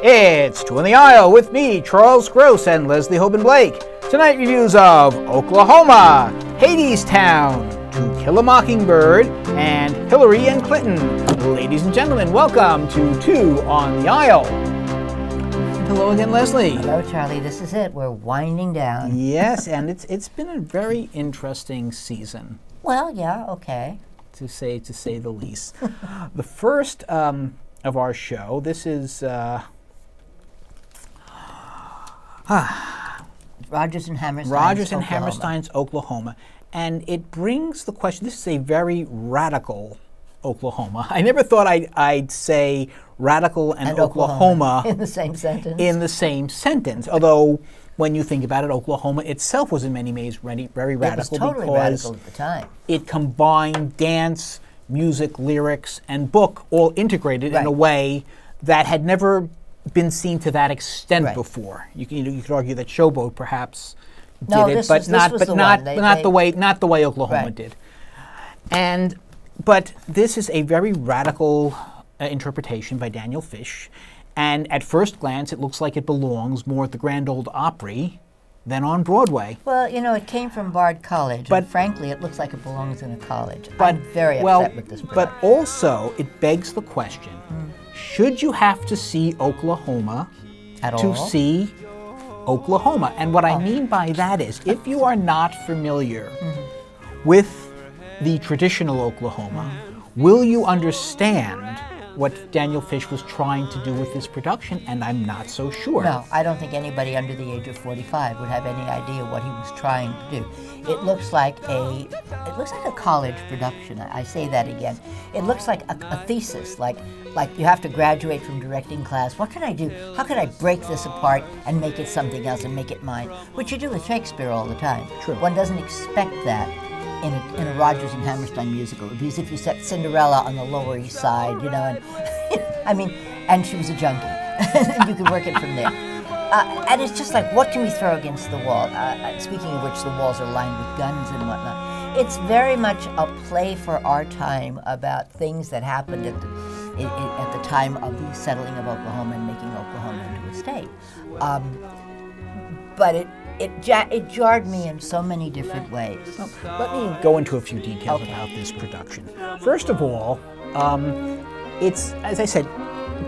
It's Two on the Aisle with me, Charles Gross, and Leslie Hoban Blake. Tonight reviews of Oklahoma, Hadestown, To Kill a Mockingbird, and Hillary and Clinton. Ladies and gentlemen, welcome to Two on the Aisle. Hello again, Leslie. Hello, Charlie. This is it. We're winding down. Yes, and it's been a very interesting season. Well, yeah, okay. To say the least. The first of our show, this is Rodgers and Hammerstein's Hammerstein's Oklahoma. And it brings the question, this is a very radical Oklahoma. I never thought I'd say radical and Oklahoma in the same sentence. Although, when you think about it, Oklahoma itself was in many ways very radical. It was totally radical at the time. It combined dance, music, lyrics, and book all integrated in a way that had never been seen to that extent before. You could argue that Showboat perhaps did it, but not the way Oklahoma did. But this is a very radical interpretation by Daniel Fish, and at first glance it looks like it belongs more at the Grand Ole Opry than on Broadway. Well, it came from Bard College, and frankly it looks like it belongs in a college. I'm very upset with this production. But also it begs the question, should you have to see Oklahoma to see Oklahoma? And what I mean by that is, if you are not familiar with the traditional Oklahoma, will you understand what Daniel Fish was trying to do with this production? And I'm not so sure. No, I don't think anybody under the age of 45 would have any idea what he was trying to do. It looks like a college production. I say that again. It looks like a thesis, like you have to graduate from directing class. What can I do? How can I break this apart and make it something else and make it mine? Which you do with Shakespeare all the time. True. One doesn't expect that in a Rodgers and Hammerstein musical. It would be as if you set Cinderella on the Lower East Side, and she was a junkie. You could work it from there. And it's just like, what can we throw against the wall? Speaking of which, the walls are lined with guns and whatnot. It's very much a play for our time about things that happened at the time of the settling of Oklahoma and making Oklahoma into a state. But it jarred me in so many different ways. Let me go into a few details about this production. First of all, it's, as I said,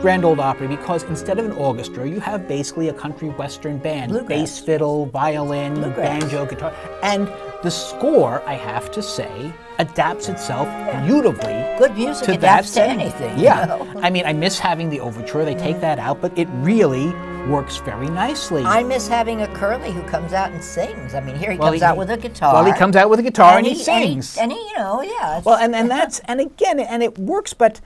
Grand Ole Opry, because instead of an orchestra, you have basically a country western band. Bluegrass. Bass fiddle, violin, banjo, guitar. And the score, I have to say, adapts itself beautifully. Good music adapts to anything. Yeah. I mean, I miss having the overture. They take that out, but it really works very nicely. I miss having a Curly who comes out and sings. I mean, here he comes out with a guitar. Well, he comes out with a guitar and he sings. And he Well, and it works, but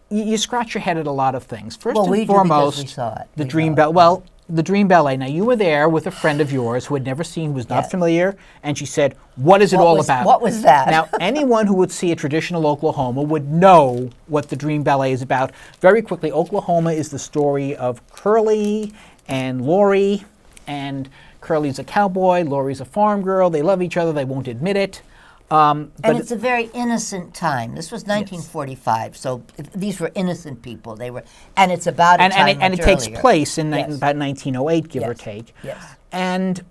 you scratch your head at a lot of things. First and foremost, we saw it. The Dream Ballet. Well, the Dream Ballet. Now, you were there with a friend of yours who had never seen, who was not familiar, and she said, "What is it all about?" What was that? Now, anyone who would see a traditional Oklahoma would know what the Dream Ballet is about. Very quickly, Oklahoma is the story of Curly and Lori, and Curly's a cowboy, Lori's a farm girl. They love each other. They won't admit it. And it's a very innocent time. This was 1945, so these were innocent people. They were, and it's about a time and it takes place in about 1908, give or take. Yes. And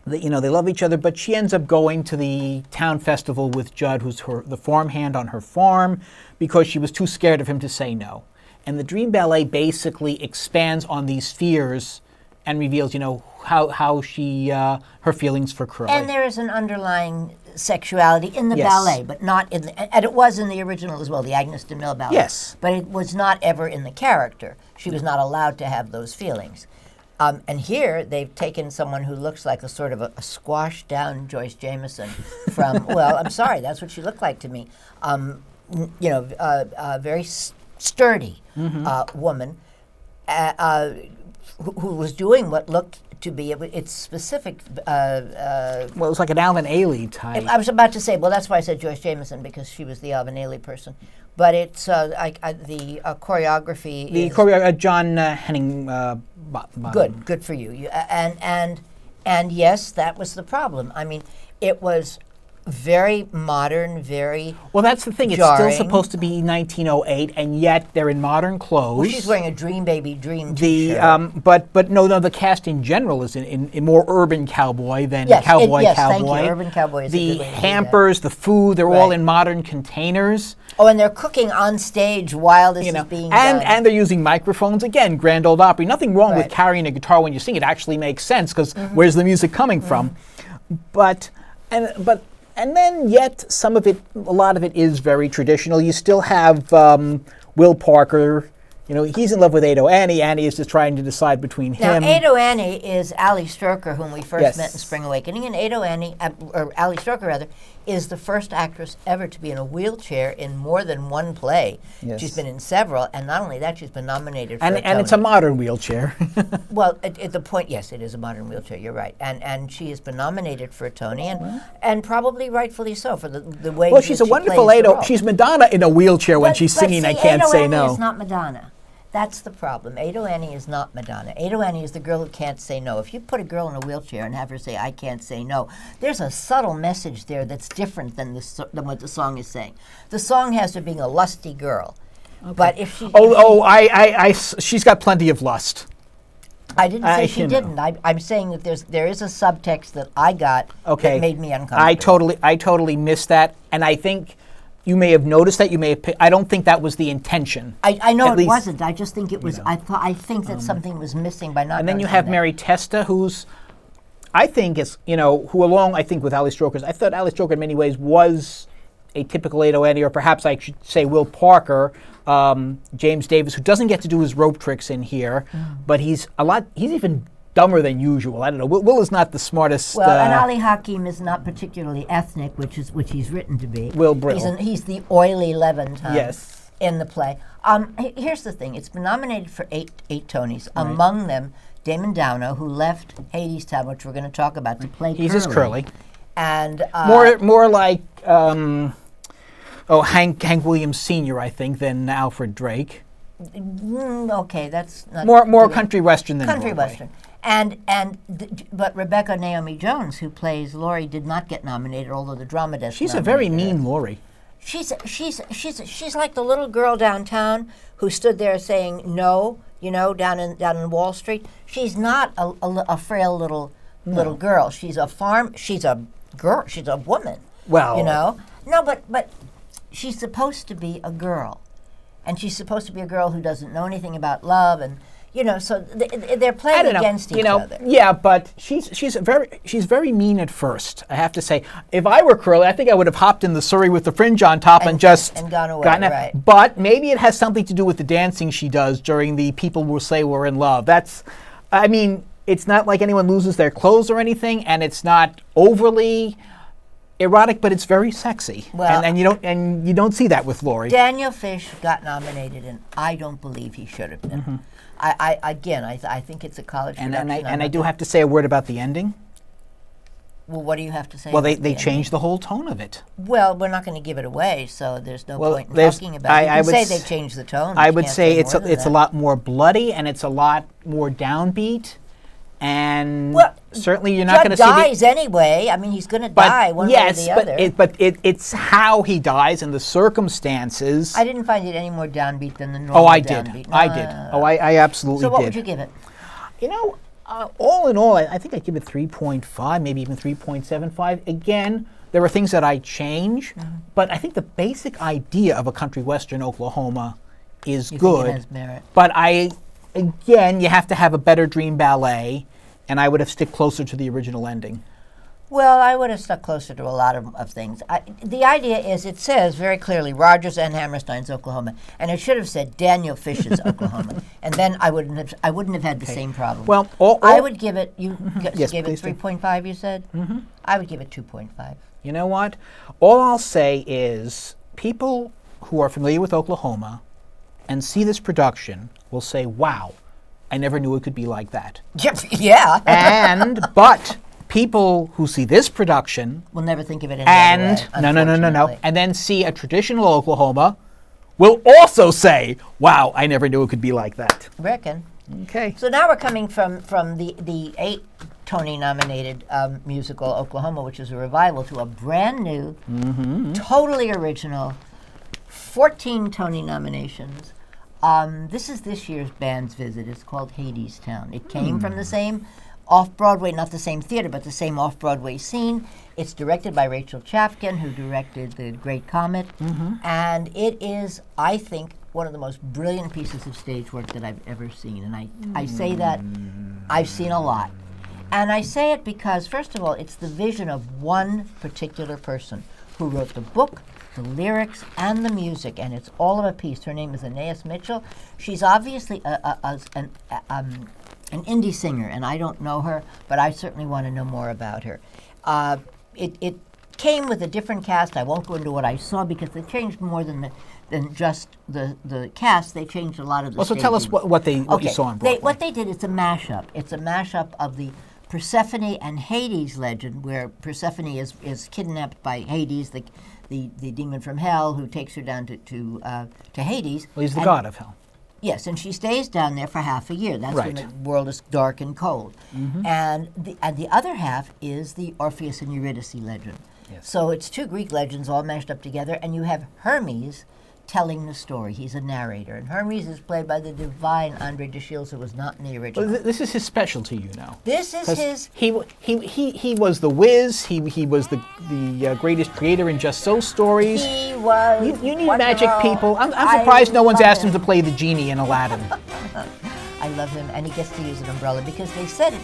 they love each other, but she ends up going to the town festival with Judd, who's the farmhand on her farm, because she was too scared of him to say no. And the Dream Ballet basically expands on these fears and reveals, how she her feelings for Curly. And there is an underlying sexuality in the ballet, but not in and it was in the original as well, the Agnes de Mille ballet. Yes. But it was not ever in the character. She was not allowed to have those feelings. And here they've taken someone who looks like a sort of a squashed down Joyce Jameson from, well, I'm sorry, that's what she looked like to me. Very sturdy woman who was doing what looked to be its specific. Well, it was like an Alvin Ailey type. I was about to say, well, that's why I said Joyce Jameson, because she was the Alvin Ailey person. But it's the choreography. The choreographer, John Henning. Good for you. And yes, that was the problem. I mean, it was very modern, very Well, that's the thing. It's jarring. still supposed to be 1908, and yet they're in modern clothes. Well, she's wearing a Dream Baby Dream T-shirt. But no, the cast in general is in more urban cowboy than Yes, cowboy. thank you. Urban cowboy is a The good way to do that. hampers, the food, they're all Right. in modern containers. Oh, and they're cooking on stage while this is being done. And they're using microphones. Again, Grand Old Opry. Nothing wrong with Right. carrying a guitar when you sing. It actually makes sense because where's the music coming from? But then yet some of it, a lot of it is very traditional. You still have Will Parker. You know, he's in love with Ado Annie. Annie is just trying to decide between him. Now, Ado Annie is Ali Stroker, whom we first Yes. met in Spring Awakening, and Ado Annie, or Ali Stroker rather, is the first actress ever to be in a wheelchair in more than one play. Yes. She's been in several, and not only that, she's been nominated for And a Tony. it's a modern wheelchair. Well, at the point, yes, it is a modern wheelchair. You're right, and she has been nominated for a Tony, and probably rightfully so for the way. Well, that she's a she wonderful plays the Ado. role. She's Madonna in a wheelchair when she's singing. But I can't Ado say Annie no. is not Madonna. That's the problem. Ado Annie is not Madonna. Ado Annie is the girl who can't say no. If you put a girl in a wheelchair and have her say, "I can't say no," there's a subtle message there that's different than than what the song is saying. The song has her being a lusty girl. Okay. But if she... She's got plenty of lust. I didn't say she you know. didn't. I'm saying that there is a subtext that I got that made me uncomfortable. I totally missed that, and I think you may have noticed that. You may have. I don't think that was the intention. I know At it least, wasn't. I just think it was. I think that something was missing by not. And then you noticing have that. Mary Testa, who's, I think is, who along I think with Ali Stroker. I thought Ali Stroker in many ways was a typical Ado Annie, or perhaps I should say Will Parker, James Davis, who doesn't get to do his rope tricks in here, but he's even dumber than usual. I don't know. Will is not the smartest. Well, and Ali Hakim is not particularly ethnic, which he's written to be. Will Brill. He's the oily Levantine Yes. in the play. Here's the thing. It's been nominated for eight Tonys. Right. Among them, Damon Downo, who left Hadestown, which we're going to talk about, to play He's just Curly. And More like Hank Williams Sr., I think, than Alfred Drake. Okay, that's not More country western than country Broadway. western. But Rebecca Naomi Jones, who plays Laurie, did not get nominated, although the drama desk. She's a very nominated her. mean Laurie. She's like the little girl downtown who stood there saying no, down in Wall Street. She's not a frail little girl. She's a girl. She's a woman. Well, no, but she's supposed to be a girl, and she's supposed to be a girl who doesn't know anything about love, and so they're playing against each other. Yeah, but she's very mean at first. I have to say, if I were Curly, I think I would have hopped in the surrey with the fringe on top and just gone away. Right. But maybe it has something to do with the dancing she does during the "People Will Say We're in Love." It's not like anyone loses their clothes or anything, and it's not overly erotic, but it's very sexy. Well, and you don't see that with Laurie. Daniel Fish got nominated, and I don't believe he should have been. Mm-hmm. I think it's a college production. And I do have to say a word about the ending. Well, what do you have to say? Well, about they the changed the whole tone of it. Well, we're not going to give it away, so there's no point in there's- talking about it. You I can would say s- they changed the tone. I but would you can't say more than it's a that. lot more bloody and it's a lot more downbeat, and Well, certainly you're not going Judd to see dies anyway. I mean, he's going to die one way or the other. but it's how he dies and the circumstances. I didn't find it any more downbeat than the normal I did. downbeat. I No, did. no, no. Oh, I absolutely So what did. would you give it? All in all, I think I'd give it 3.5, maybe even 3.75. Again, there are things that I change, but I think the basic idea of a country western Oklahoma is You good. think it has merit? But again, you have to have a better Dream Ballet, and I would have stick closer to the original ending. Well, I would have stuck closer to a lot of things. The idea is, it says very clearly, Rogers and Hammerstein's Oklahoma, and it should have said Daniel Fish's Oklahoma, and then I wouldn't have had the same problem. Well, I would give it. You Yes, gave it please do. 3.5. You said. Mm-hmm. I would give it 2.5. You know what? All I'll say is people who are familiar with Oklahoma and see this production will say, wow, I never knew it could be like that. Yeah. But people who see this production We'll never think of it any other way, no, unfortunately. and then see a traditional Oklahoma will also say, wow, I never knew it could be like that. Reckon. Okay. So now we're coming from the 8 Tony-nominated musical, Oklahoma, which is a revival to a brand new, totally original, 14 Tony nominations. This is this year's band's visit. It's called Hadestown. It came from the same off-Broadway, not the same theater, but the same off-Broadway scene. It's directed by Rachel Chafkin, who directed The Great Comet. And it is, I think, one of the most brilliant pieces of stage work that I've ever seen. And I say that I've seen a lot. And I say it because, first of all, it's the vision of one particular person who wrote the book, the lyrics, and the music, and it's all of a piece. Her name is Anais Mitchell. She's obviously an indie singer, and I don't know her, but I certainly want to know more about her. It came with a different cast. I won't go into what I saw because they changed more than just the cast. They changed a lot of the Well, so tell us what you saw on Broadway. What they did, it's a mashup. It's a mashup of the Persephone and Hades legend, where Persephone is kidnapped by Hades, the demon from hell, who takes her down to Hades. Well, he's the god of hell. Yes, and she stays down there for half a year. That's when the world is dark and cold. And the other half is the Orpheus and Eurydice legend. Yes. So it's two Greek legends all mashed up together, and you have Hermes telling the story. He's a narrator, and Hermes is played by the divine Andre de Shields, who was not in the original. Well, this is his specialty, you know. This is his. He was the whiz. He was the greatest creator in just so stories. He was. You need magic people. I'm surprised no one's asked him to play the genie in Aladdin. I love him, and he gets to use an umbrella because they said it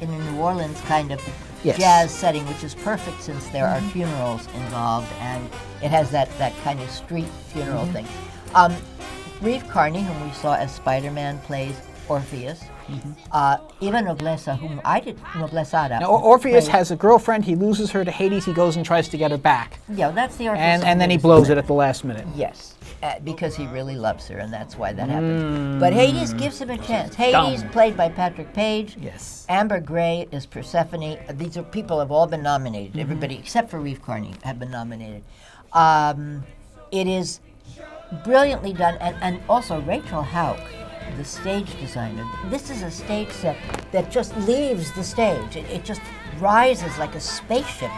in a New Orleans kind of jazz setting, which is perfect since there are funerals involved, and it has that kind of street funeral thing. Reeve Carney, whom we saw as Spider-Man, plays Orpheus. Eva Nobleza, whom I did, Noblezada. Now, Orpheus has a girlfriend. He loses her to Hades. He goes and tries to get her back. Yeah, that's the Orpheus. And then he blows it at the last minute. Yes. Because he really loves her, and that's why that happens. But Hades gives him a chance. Hades, played by Patrick Page. Yes. Amber Gray is Persephone. These are people have all been nominated. Everybody except for Reeve Carney have been nominated. It is brilliantly done, and also Rachel Hauk, the stage designer. This is a stage set that just leaves the stage. It just rises like a spaceship,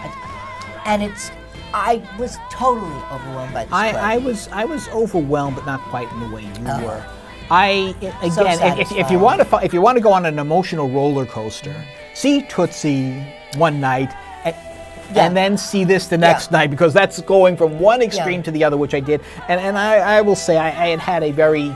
and it's. I was totally overwhelmed by this play. I was overwhelmed, but not quite in the way you were. If you want to go on an emotional roller coaster, see Tootsie one night, and then see this the next night, because that's going from one extreme to the other, which I did. And I will say I had a very.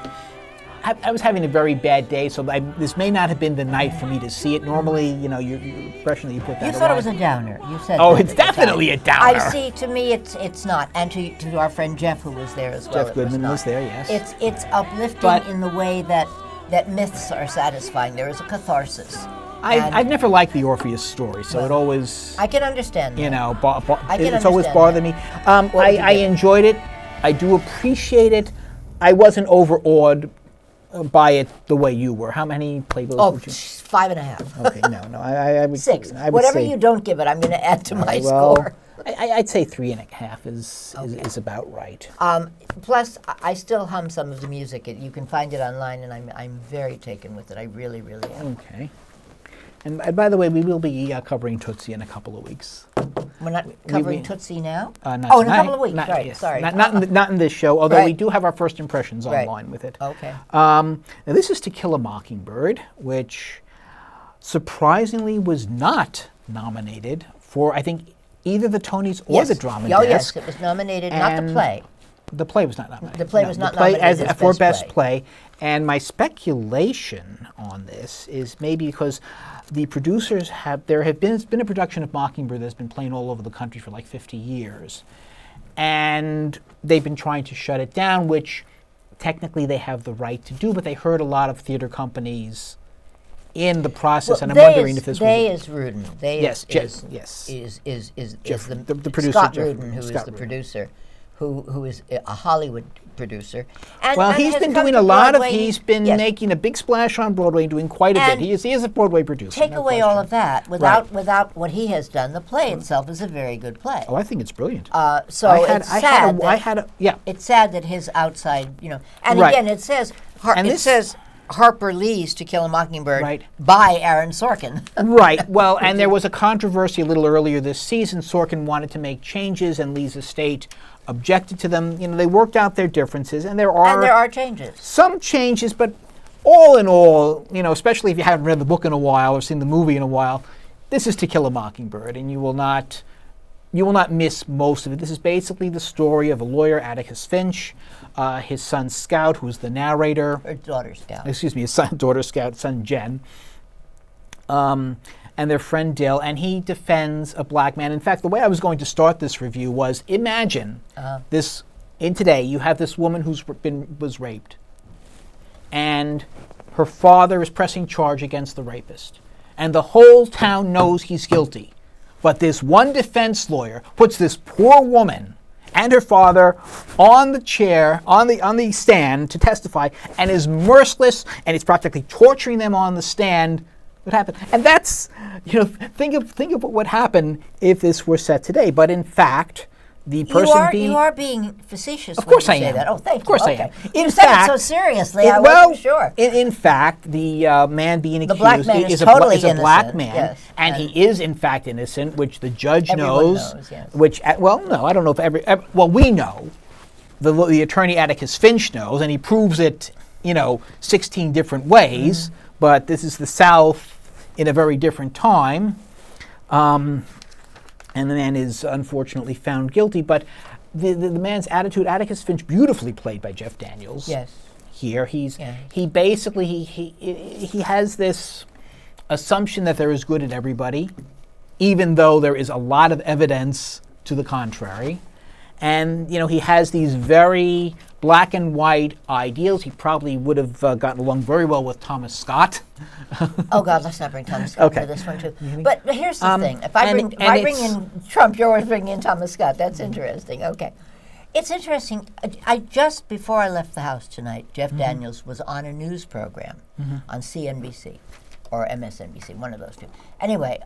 I was having a very bad day, so this may not have been the night for me to see it. Normally, your impression that you put that. You thought it was a downer. You said. Oh, it's definitely a downer. I see. To me, it's not. And to our friend Jeff, who was there as well. Jeff Goodman was there. Yes. It's uplifting in the way that myths are satisfying. There is a catharsis. I've never liked the Orpheus story, so it always. I can understand that. It's always bothered me. I enjoyed it. I do appreciate it. I wasn't overawed by it the way you were. How many playbills would you? 5.5. Okay, no. I would 6. I would Whatever say, you don't give it, I'm going to add to my score. I'd say 3.5 is about right. Plus, I still hum some of the music. You can find it online, and I'm very taken with it. I really, really am. Okay. And by the way, we will be covering Tootsie in a couple of weeks. We're not covering Tootsie now? Not in a tonight. couple of weeks. Sorry. Not in this show, although we do have our first impressions online with it. Okay. Now, this is To Kill a Mockingbird, which surprisingly was not nominated for, I think, either the Tonys or the Drama Desk. Oh, yes, it was nominated, not the play. The play was not nominated. The play was not nominated as for Best Play. And my speculation on this is maybe because the producers it's been a production of Mockingbird that's been playing all over the country for like 50 years. And they've been trying to shut it down, which technically they have the right to do, but they hurt a lot of theater companies in the process, and I'm wondering if this was... They is Rudin. Yes. Is the producer. Scott Rudin, who is the producer, who is a Hollywood producer. And he's been doing a lot of... He's been making a big splash on Broadway and doing quite a bit. He is a Broadway producer. Take away all of that. Without what he has done, the play itself is a very good play. Oh, I think it's brilliant. It's sad that his outside, and again, it says... Harper Lee's To Kill a Mockingbird Right. by Aaron Sorkin. Right. Well, and there was a controversy a little earlier this season. Sorkin wanted to make changes, and Lee's estate objected to them. They worked out their differences, and there are changes. some changes, but all in all, especially if you haven't read the book in a while or seen the movie in a while, this is To Kill a Mockingbird, and you will not miss most of it. This is basically the story of a lawyer, Atticus Finch, his son Scout, who's the narrator. Or daughter Scout. Excuse me, his daughter Scout, son Jen, and their friend Dill, and he defends a black man. In fact, the way I was going to start this review was, imagine this, in today, you have this woman was raped, and her father is pressing charge against the rapist, and the whole town knows he's guilty. But this one defense lawyer puts this poor woman and her father on the chair, on the stand to testify, and is merciless, and is practically torturing them on the stand. What happened? And that's, think of what would happen if this were set today. But in fact, the person you are being facetious. Of course when you I say am. that. Oh, thank you. Of course I Okay. am. You said it so seriously. I wasn't sure. In fact, the man being accused black man is a totally black innocent, man, yes. and he is in fact innocent, which the judge Everyone knows. yes. Which, well, no, I don't know if we know. The attorney Atticus Finch knows, and he proves it, 16 different ways. But this is the South in a very different time, and the man is unfortunately found guilty. But the man's attitude, Atticus Finch, beautifully played by Jeff Daniels. Yes. Here, he basically he has this assumption that there is good in everybody, even though there is a lot of evidence to the contrary. And he has these very black and white ideals. He probably would have gotten along very well with Thomas Scott. Oh God, let's not bring Thomas Scott Okay. into this one too. But here's the thing: if I bring in Trump, you're always bringing in Thomas Scott. That's interesting. Okay, it's interesting. I just before I left the house tonight, Jeff Daniels was on a news program on CNBC or MSNBC, one of those two. Anyway,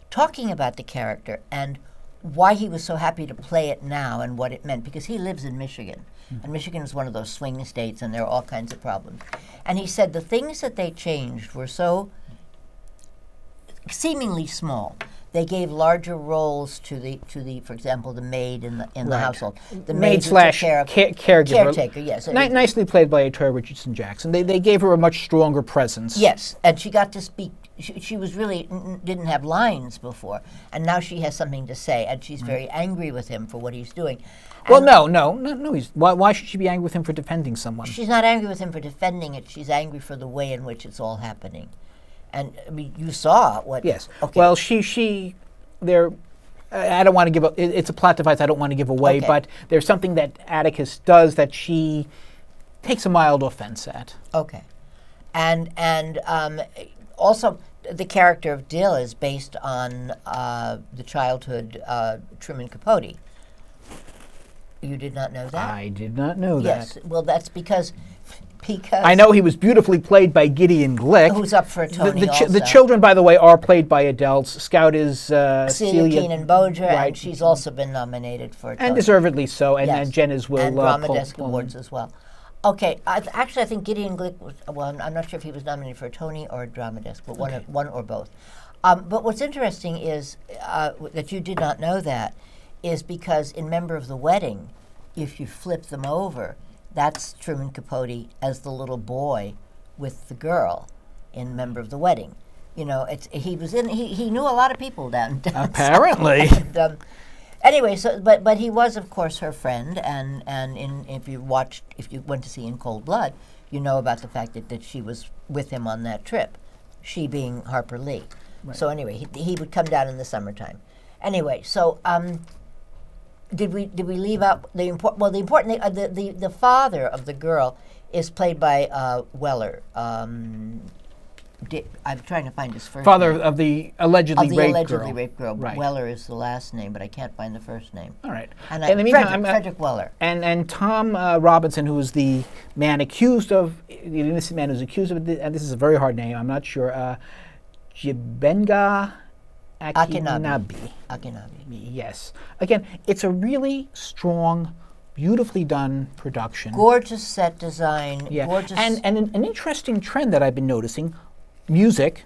talking about the character and why he was so happy to play it now and what it meant, because he lives in Michigan. And Michigan is one of those swing states, and there are all kinds of problems. And he said the things that they changed were so seemingly small. They gave larger roles to the for example, the maid in the household. The maid who slash took care of, caretaker, yes. Nicely played by Tori Richardson Jackson. They gave her a much stronger presence. Yes, and she got to speak. She was really didn't have lines before, and now she has something to say, and she's very angry with him for what he's doing. Well, no. Why should she be angry with him for defending someone? She's not angry with him for defending it. She's angry for the way in which it's all happening. And I mean, you saw what. Yes. Okay. Well, there. I don't want to give. It's a plot device. I don't want to give away. Okay. But there's something that Atticus does that she takes a mild offense at. Okay, and also the character of Dill is based on the childhood Truman Capote. You did not know that? I did not know that. Yes. Well, that's because I know he was beautifully played by Gideon Glick. Who's up for a Tony the children, by the way, are played by adults. Scout is Celia Keenan-Bodger, right. and she's also been nominated for a Tony. And deservedly so, and, yes. and Jen is Will and Drama Desk Pullman. Awards as well. Okay, I think Gideon Glick was, well, I'm not sure if he was nominated for a Tony or a Drama Desk, but one or both. But what's interesting is that you did not know that is because in Member of the Wedding, if you flip them over, that's Truman Capote as the little boy with the girl in Member of the Wedding. You know, he knew a lot of people down Apparently. and, anyway, so but he was of course her friend, and if you went to see In Cold Blood, you know about the fact that she was with him on that trip, she being Harper Lee. Right. So anyway, he would come down in the summertime. Anyway, so did we leave out the important? Well, the father of the girl is played by Weller. I'm trying to find his first father name. of the allegedly raped girl. Right. Weller is the last name, but I can't find the first name. All right. And in the meantime, Frederick Weller. And Tom Robinson, who is the man accused of, the innocent man who's accused of it, and this is a very hard name, I'm not sure, Jibenga Akinabi. Akinabi. Yes. Again, it's a really strong, beautifully done production. Gorgeous set design. Yeah. Gorgeous. And an interesting trend that I've been noticing, music,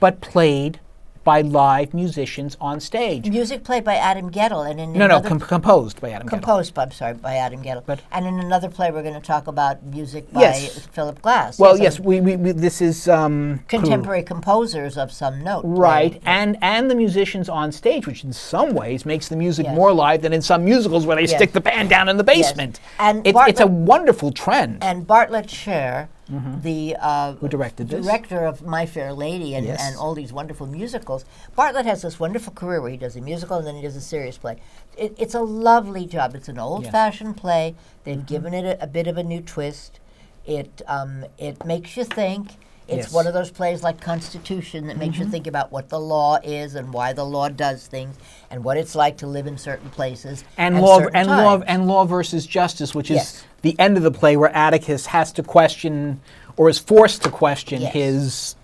but played by live musicians on stage. Music played by Adam Gettle, and in composed by Adam Gettle. By Adam Gettle. But and in another play, we're going to talk about music by Yes. Philip Glass. Well, yes, we this is contemporary composers of some note. right, played. and the musicians on stage, which in some ways makes the music Yes. more live than in some musicals where they Yes. stick the band down in the basement. And it's a wonderful trend. And Bartlett Sher, the Who directed this? director of My Fair Lady and, Yes. and all these wonderful musicals. Bartlett has this wonderful career where he does a musical and then he does a serious play. It's a lovely job. It's an old-fashioned play. They've given it a bit of a new twist. It makes you think. It's Yes. one of those plays like Constitution that makes you think about what the law is and why the law does things and what it's like to live in certain places and certain times. law versus justice, which is Yes. the end of the play where Atticus has to question or is forced to question Yes. his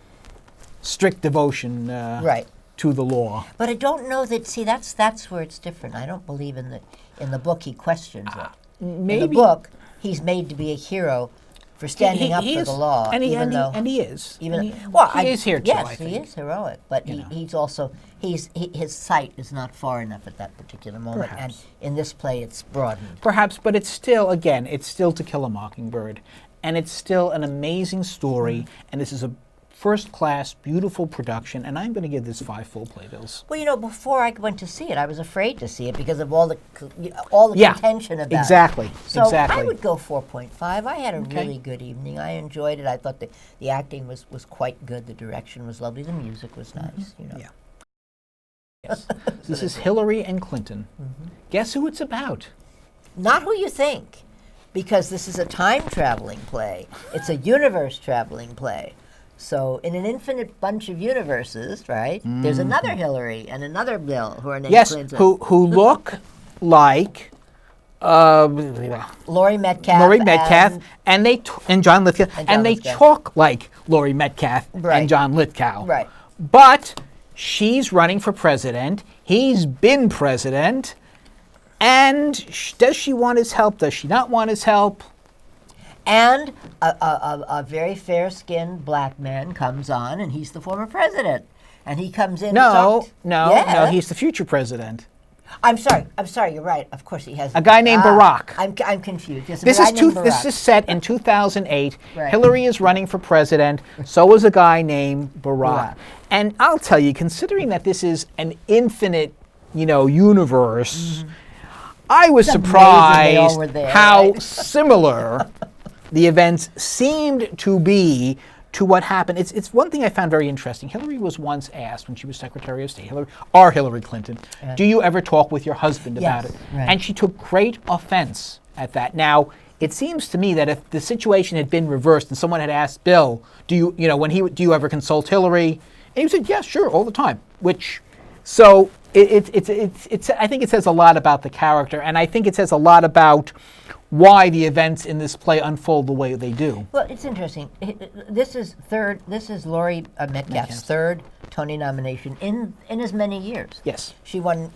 strict devotion Right. to the law. But I don't know that. See, that's where it's different. I don't believe in the book he questions it. In the Maybe book, he's made to be a hero for standing up he for is, the law, and he even though is. even And he, well, he is here too. Yes, I think. he is heroic, but he's also his sight is not far enough at that particular moment, Perhaps. and in this play, it's broadened. Perhaps, but it's still To Kill a Mockingbird, and it's still an amazing story, and this is a first-class, beautiful production, and I'm going to give this 5 full playbills. Well, before I went to see it, I was afraid to see it because of all the Yeah, contention about exactly, it. So exactly. I would go 4.5. I had a really good evening. I enjoyed it. I thought the acting was quite good. The direction was lovely. The music was nice. Yeah. Yes. This is Hillary and Clinton. Guess who it's about? Not who you think, because this is a time-traveling play. It's a universe-traveling play. So in an infinite bunch of universes, right, there's another Hillary and another Bill who are named Clinton. who look like Laurie Metcalf. and John Lithgow, and they Lithgow. talk like Laurie Metcalf Right. and John Lithgow. Right. But she's running for president. He's been president. And does she want his help? Does she not want his help? And a very fair-skinned black man comes on, and he's the former president. And he comes in. No, Yeah. he's the future president. I'm sorry. You're right. Of course, he has A guy named Barack. I'm confused. Yes, This a guy named this Barack. is set in 2008. Right. Hillary is running for president. So is a guy named Barack. Barack. And I'll tell you, considering that this is an infinite, universe, I was It's amazing they all surprised were there, how right? similar the events seemed to be to what happened. It's one thing I found very interesting. Hillary was once asked when she was Secretary of State, Hillary Clinton, do you ever talk with your husband about it? right. And she took great offense at that. Now, it seems to me that if the situation had been reversed and someone had asked Bill, do you ever consult Hillary? And he said, yes, sure, all the time. So it's I think it says a lot about the character, and I think it says a lot about why the events in this play unfold the way they do. Well, it's interesting. This is Laurie Metcalf's third Tony nomination in as many years. Yes. She won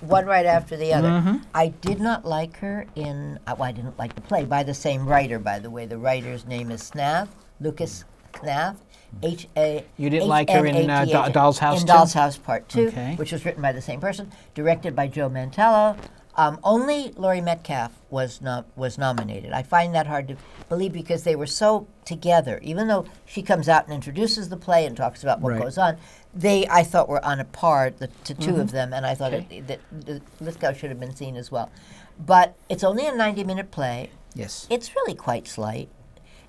right after the other. I did not like her in. I didn't like the play by the same writer, by the way. The writer's name is Snath, Lucas Snath. You didn't like her in Doll's House in 2? Doll's House Part 2, Okay. which was written by the same person, directed by Joe Mantello. Only Laurie Metcalf was nominated. I find that hard to believe because they were so together. Even though she comes out and introduces the play and talks about what Right. goes on, they, I thought, were on a par, the two of them, and I thought that Lithgow should have been seen as well. But it's only a 90-minute play. Yes. It's really quite slight.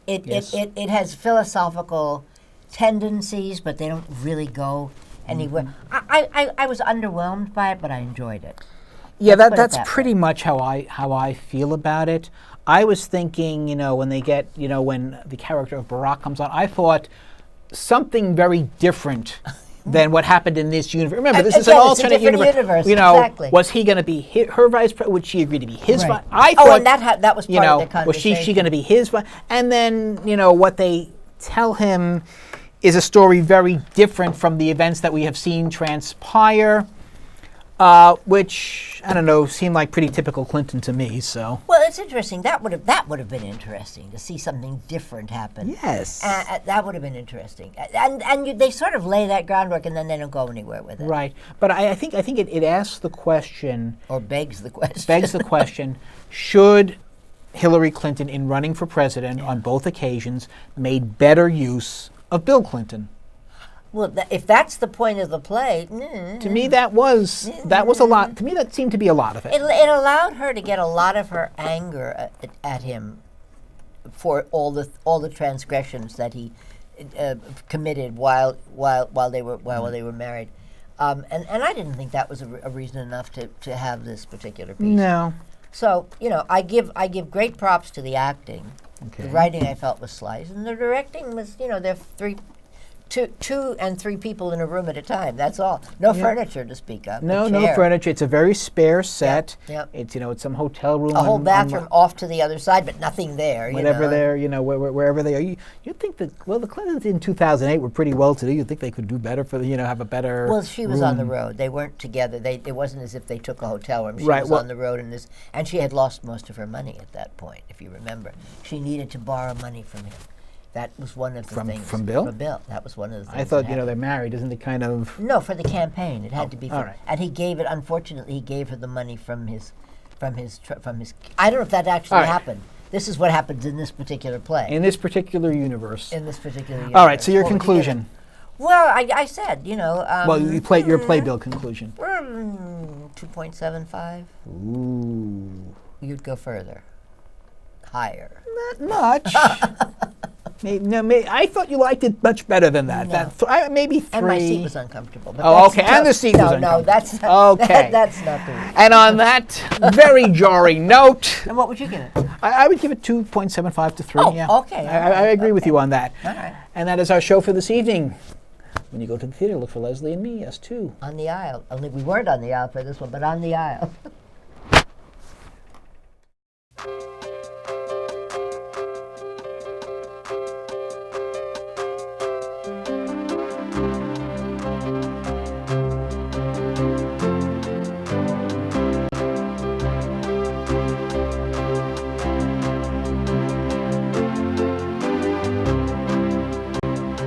It Yes. has philosophical tendencies, but they don't really go anywhere. I was underwhelmed by it, but I enjoyed it. Yeah, Let's put it that's that pretty much how I feel about it. I was thinking, when they get, when the character of Barack comes on, I thought something very different than what happened in this universe. Remember, this is an Again, it's a alternate different universe, exactly. Was he going to be her vice president? Would she agree to be his Right. vice? I thought, and that was part of the conversation. was she going to be his vice? And then, what they tell him is a story very different from the events that we have seen transpire. which, I don't know, seemed like pretty typical Clinton to me, so. Well, it's interesting. That would have been interesting to see something different happen. Yes. That would have been interesting. They sort of lay that groundwork, and then they don't go anywhere with it. Right. But I think it asks the question. Or begs the question. Begs the question, should Hillary Clinton, in running for president on both occasions, made better use of Bill Clinton? Well, if that's the point of the play, to me that was a lot. To me, that seemed to be a lot of it. It allowed her to get a lot of her anger at him for all the transgressions that he committed while they were married, and I didn't think that was a reason enough to have this particular piece. No. So I give great props to the acting. Okay. The writing I felt was slice, and the directing was there are two and three people in a room at a time. That's all. No furniture to speak of. No furniture. It's a very spare set. Yep. It's it's some hotel room. A whole bathroom off to the other side, but nothing there. Whatever they're, wherever they are. You'd think that the Clintons in 2008 were pretty well to do. You'd think they could do better for have a better. Well, she was room. on the road. They weren't together. It wasn't as if they took a hotel room. She right, was on the road, and she had lost most of her money at that point. If you remember, she needed to borrow money from him. That was one of the things. From Bill? From Bill. That was one of the things. I thought, they're married. Isn't it kind of... No, for the campaign. It had to be for... All right. And he gave it, unfortunately, he gave her the money from his... I don't know if that actually happened. This is what happens in this particular play. In this particular universe. All right, so your conclusion. Well, I said, well, you played your playbill conclusion. 2.75. Ooh. You'd go further. Higher. Not much. I thought you liked it much better than that. No. Maybe 3. And my seat was uncomfortable. But okay. And the seat was uncomfortable. No, that's not, okay. That's not the reason. And on that very jarring note... And what would you give it? I would give it 2.75 to 3. Oh, yeah. okay. I agree with you on that. All right. And that is our show for this evening. When you go to the theater, look for Leslie and me, us too. On the aisle. Only we weren't on the aisle for this one, but on the aisle.